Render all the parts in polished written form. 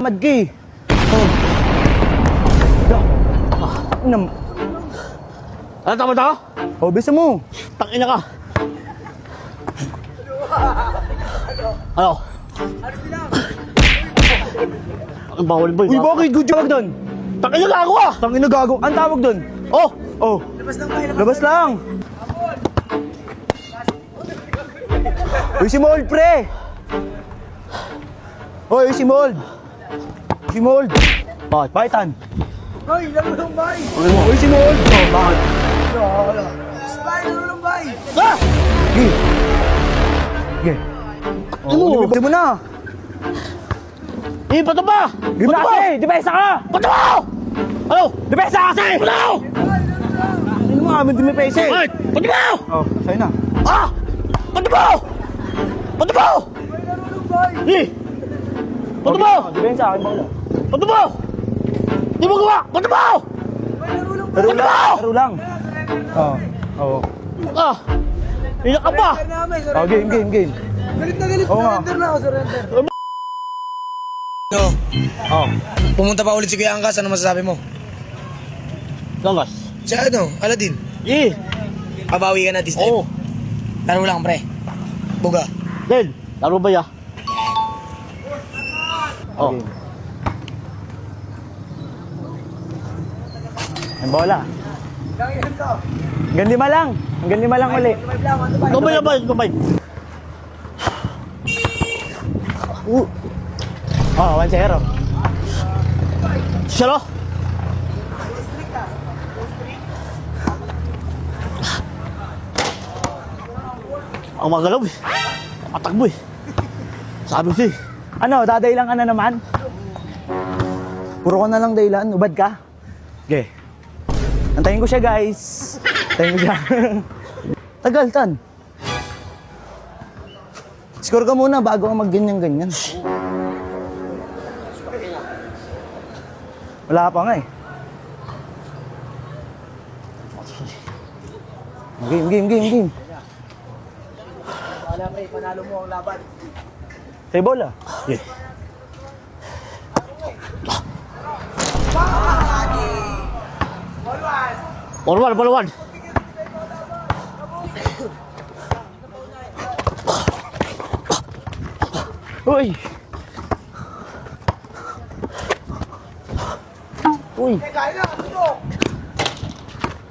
madki. Oh. Ano? Ano tama to? Oh, bisa mo. Tangina ka. Ano? Ang bawal boy. Uy, bakit? Good job doon. Tangina ka ako ah! Tangina gago. Ang tawag doon? Oh! Oh. Labas lang. Uy, si Mold, pre. Uy, si Mold. Si Mold. Bakit? Baitan. Hoy, laro lang bay! Uy, si Mold. Oh, bakit? Spy, laro lang bay! Ah! Sige. Sige. Ano? Ibigay mo na. Eh, bato ba? Game na kasi. Dipesa ka. Bato mo! Ano? Dipesa kasi. Bato mo! Ano mo amin din may pesa eh. Bakit? Bato mo! Oh, sa'yo na. Ah! Bato mo! Bato mo! Eh! Bato mo! Dipesa akin ba wala? Bato mo! Di mo gawa! Bato mo! Laro Ano? lang. Laro lang. Oh. Oh. Ah! Iyak ka pa! Surrender namin, Oh, surrender game, game, game. Galit na galit, Oo nga. surrender na ako, surrender. No, Oh. pumunta pa ulit si Kuya Angkas, ano masasabi mo? Langas. Si ano, Aladdin, Eh! pabawi ka na this time. Oo! Laro lang pre. Buga. Del! Laro ba ya? Oh. Okay. Ang bola. Hanggang 5 lang. Hanggang 5 lang uli. Gabay na ba? Gabay. Oh, 1-0. Salo! Ang magalaw eh. Matakbo eh. Sabi siya eh. Ano, dadailan ka na naman? Puro ka na lang dailan. Ubad ka? Okay. Antayin ko siya, guys. Antayin ko siya. Tagal, Tan. Score ka muna bago ka mag-ganyan-ganyan. Wala pa nga eh. Game, game, game, game. Wala pre, panalo mo ang laban. Sa'yo bola. Yeah. Ball one. Uy! Uy! Kaya na, ano?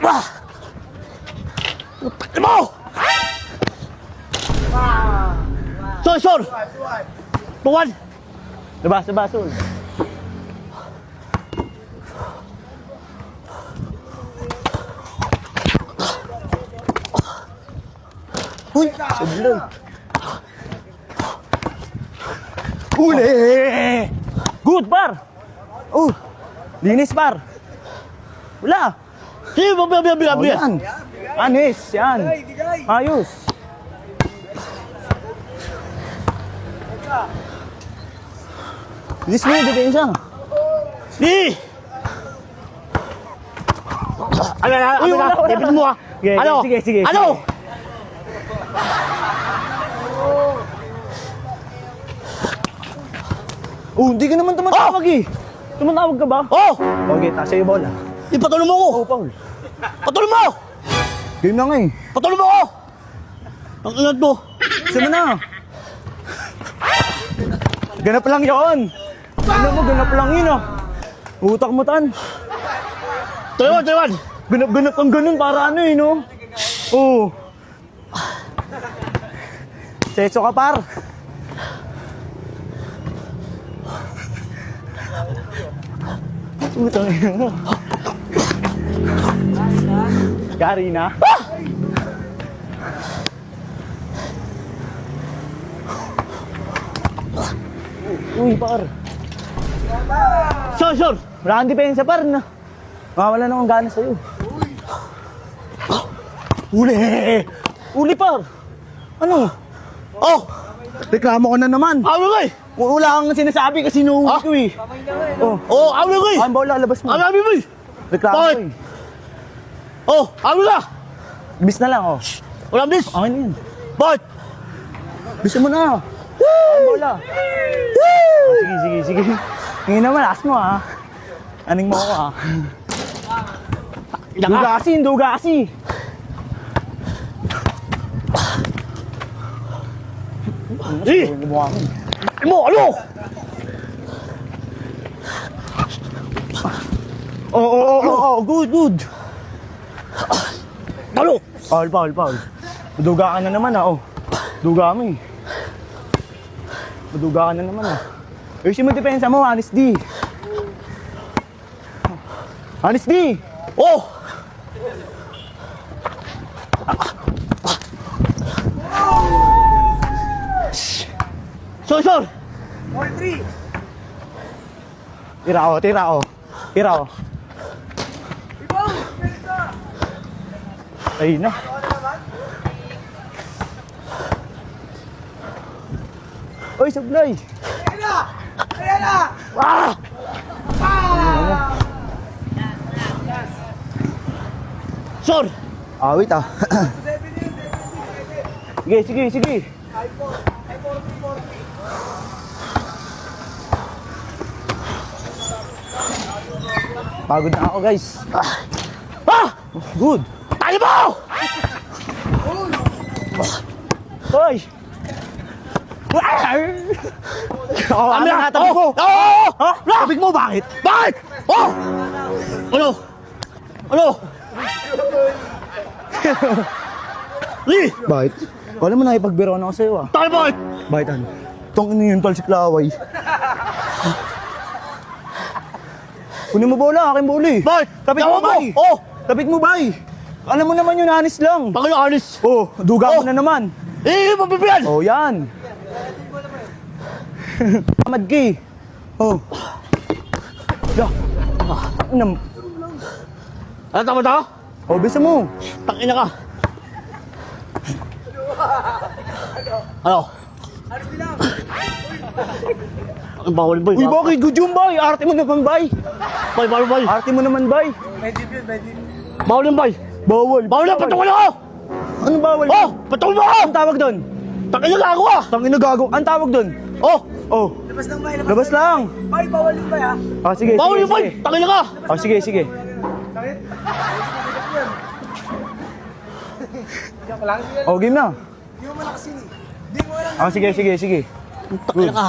Ah! Utak mo! Sure! Tuwan! Labas, labas, ul. Uy! Sablay! Uli! Good, par! Oh! Linis, par! Wala! Sige, biya. Oh, yan! Anis, yan! Ayos! Linis mo, depensa! Sige! Ano? Uy, wala. Ipit mo ah! Sige, Ano? sige. Ano? Oh, hindi ka naman tumatawag eh! Tumatawag ka ba? Oh! Okay, taas sa'yo bola. Ipatuloy mo ko! Oh, Paul. Patuloy mo! Game na nga eh. Patuloy mo ko! Ang ingat mo! Sino na? Ganap lang yun! Ano mo, ganap lang yun ah! Utak mo, Tan! Taiwan! Ganap ang ganun para ano eh, no? Oo. Setso ka, par! Utang ina. Gary na. Uy, par. Sure! Wala kang depensa, par. Na. Mawala na akong gana sa'yo. Uli! Uli, par. Ano? Oh! Reklamo ko na naman. Awal ko eh! Wala kang sinasabi kasi nuhuli ko eh. Oh, Oh! Awal ko eh! ang bola, labas mo. Awal mo eh! Reklamo ko Bakit? eh. Oh! Awal ka! Bis na lang, oh. Walang bis! Okay na yun. Bakit? Bisa mo na. Ang bola. Oh, sige. Ngayon naman, as mo ha. Aning mo ako ha. Inaka. Duga kasi. Eh! Mukha mo. Mo, ano? Oo, good. Ano? Foul. Maduga ka na naman ha, oh. Duga mo eh. Maduga ka na naman ha. Ayusin mo depensa mo, Honest D. Honest D! Oh! Sure. All three. Tira ko. Ibaw! Ayun na. Oy, sablay! Ayan na! Ah! Sure. Wait ah. 7 yun, 7. Sige. Pagod na ako, guys. Ah! Good. Tayo mo! Hoy! Ano na? tabi mo? Oh! Ha? Tabig mo, bakit? Bakit? Oh! Ano? Lee! Bakit? Wala mo na ipagbiro na ako sa'yo ah. Tayo bakit? Bakit ano? Itong ino yun, tol si Klaway. Kunin mo bola, aking bola eh. Bakit? Tapik Tawa mo, bay. Oh! Tapik mo, bay. Alam mo naman yun, honest lang. Bakit yung alis? Oh, duga mo Oh. na naman. Papipiyan! Oh, yan. Tamad ka eh. Oh. Da. Ano? Ano tama ta? Oh, bisa mo. Tangina ka. Ano? Ang bawal ba? Uy, bakit? Good yung bay. Arte mo naman, bay. Bay, bawal bay. Arte mo naman, bay. Medyo yun. Bawal yung bay. Bawal. Bawal na, patungan ako! Ano bawal? Oh! Patungan mo ako! Ang tawag doon? Tangina ka ako ah! Tangina gago. Ang tawag doon? Oh! Oh, Labas lang ba? labas lang. Bay, bawal yun ba ha? Oh, sige, Bawal sige, yung bay! sige. Tangina ka! Oh, sige. Sakit? Diyan lang. Oh, game na. Hindi mo malakas yun eh. Hindi mo alam. Oh, sige. Tangina ka!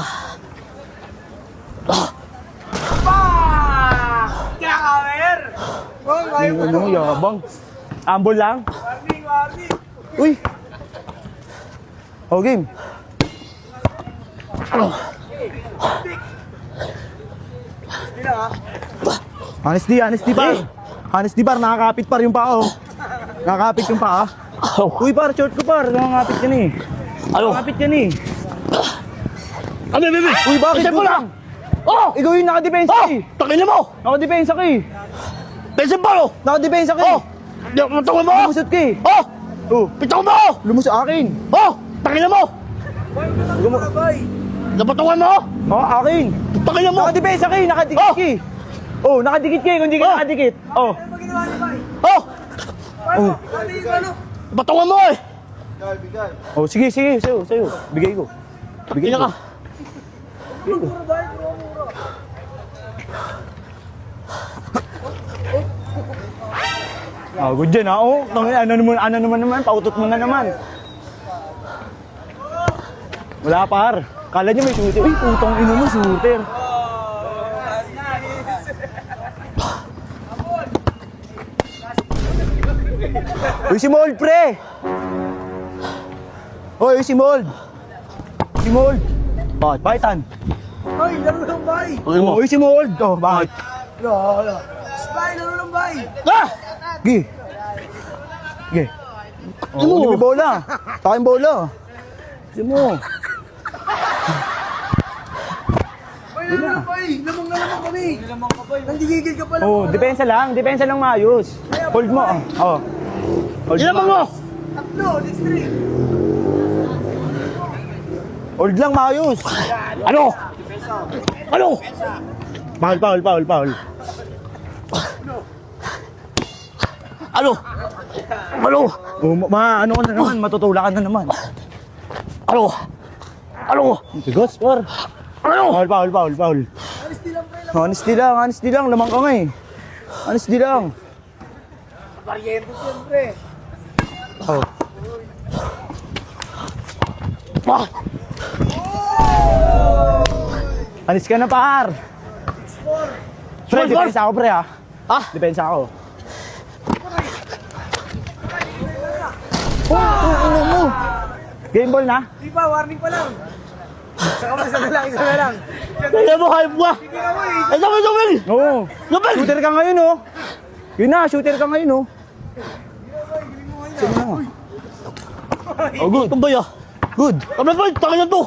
Kaya kamer! Oh, kaya mo. Ano, yabang. Ambol lang. Warning. Uy. Oh, game. Hindi lang ha. Honest di par. Honest di par, nakakapit par yung paa, oh. Nakakapit yung paa. Uy, par, short ko par. Nakakapit yan eh. Ano? Nakakapit yan eh. Ano, bebe? Uy, bakit? Isip mo lang! Oh! Ikaw yung nakadepensa Oh! eh. Tangina mo! Nakadepensa ka eh. Pesin pa oh! Nakadepensa ka eh. Oh! Matungan mo! Lumusot ka eh. Oh! Oh, Pitawan mo! lumusot akin. Oh! Tangina mo! Bay, matanggal mo na, bay. Napatungan mo! Oh, akin. Tangina mo! Nakadepensa ka eh. Nakadikit Oh! ka eh. Oh, nakadikit ka eh. Kung di ka Oh! nakadikit. Oh. Ano ba ginawa niyo, bay? Oh! Ano? Ano yung ano? Napatungan mo eh! Oh, sige. Sa'yo. Bigay ko. Tangina ka! Mura, bay. Mura. Oh, good dyan ha. Oh, ano naman, pautot mo na naman. Wala par. Kala niyo may shooter. Uy, putong ino mo, shooter. Uy, si Mold, pre! Uy, si Mold! Bakit? Baitan? Bay, laro lang, bay. Tangina mo! Uy, si Mold! Oh, bakit? Wala. Bay, laro lang, bay. Ah! Gi! Oh, may bola. Taking bola. Kasi mo. Bay, laro lang, bay. Lamang na lamang kami. Lamang ka, bay. Nandigigil ka pala. Oh, depensa lang maayos. Hold mo. Oh. Hold Ilan mo! Tatlo, next three. Hold lang maayos. Ano? Ano? Foul. Ano? Ano? Oh, ano ka na naman, matutula ka na naman. Ano? Ano? Sigos, par. Ano? Foul. Alis din lang, Honesty lang, lamang ka nga eh. Honesty lang. Pariente siyempre. Oh. Ah! Honest ka na, par. Pre, Sport. depensa ako, pre, ha? Ah! Depensa ako. Oh. Game ball na? Di ba, warning pa lang. Saka mo, isa na lang. Kaya mo, hype ka! Hindi ka mo eh. Ay, sabi, sabi! Oo. Sabi! Shooter ka ngayon, oh. Yun na, shooter ka ngayon, oh. Sino na? Oh, good. Tumbay ah! Good. Sabi ba, tangan na to!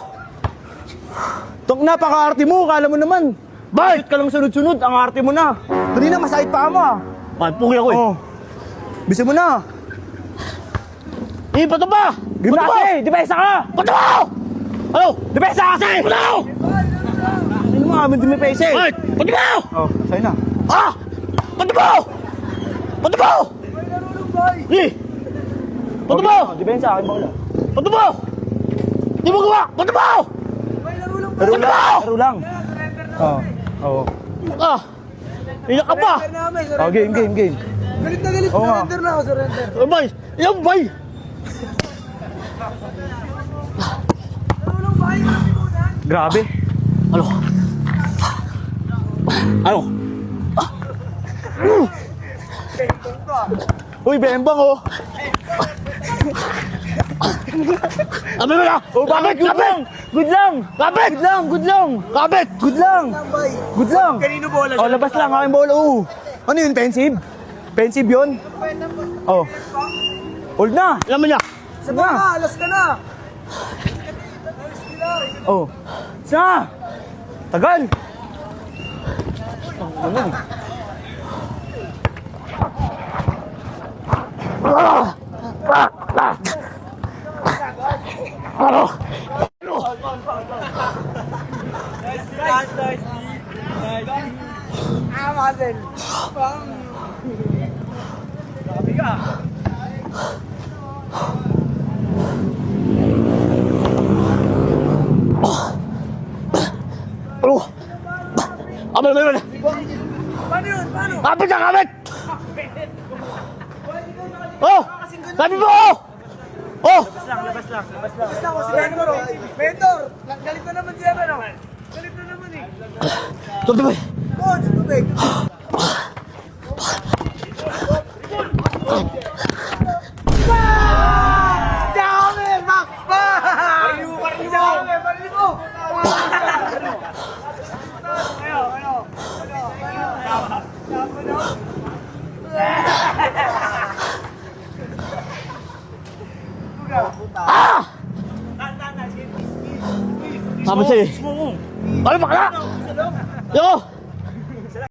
Tok, napaka-arte mo, kala mo naman. Bakit? Bakit ka lang sunod-sunod, ang arte mo na. Kanina, masakit pa mo, ah. Bakit puki ako eh? Oh. Bisa mo na. Eh, pato ba? Gimnase, depensa ka. Pato ba? Ano? Depensa kasi. Pato ba? Ano mo, amin dumipesa eh. Bakit? Pato ba? Oh, sa'yo na. Ah! Pato ba? Pato ba? May narulong boy. Eh! Pato ba? Oh, depensa, akin bola. Pato ba? Di mo gawa! Pato ba? May narulong boy. Laro lang, laro lang. Surrender na. Oh, oh. Ah! Iyak ka pa! Surrender namin, Oh, surrender game, na. game, game. Galit na galit, Oo nga. surrender na ako, surrender. Ay, bay! Iyak, bay! Narulong boy, masimunan. Grabe. Ano? Ano? Uy, bembang, oh. Sabi mo na! Oh, bakit? Good lang. Good lang. Kapit! Good lang, good lang. Kapit! Good lang. Tambay. Good lang. Kanino bola Oh, labas lang, aking bola, oh. Ano yun, pensive? Pensive yun? Oh. Hold na. Alam mo niya! Sabi ka, alas ka na. Oh. Sa. Tagal. Ano? Ano? Ah, Mazel. Sabi ka. Ano? Abel, abel, abel! Paano yun? Paano? Kapit ka, kapit! Oh! Sabi mo! Oh! Labas na ako si Mentor. Oh. Mentor, galit na naman siya. Ano? Galit na naman eh. Tuloy, tuloy! Coach, tubig. Dami! Makba! Baliw mo! Baliw mo! Sabi sa'yo eh. Ano ba ka na? Yo!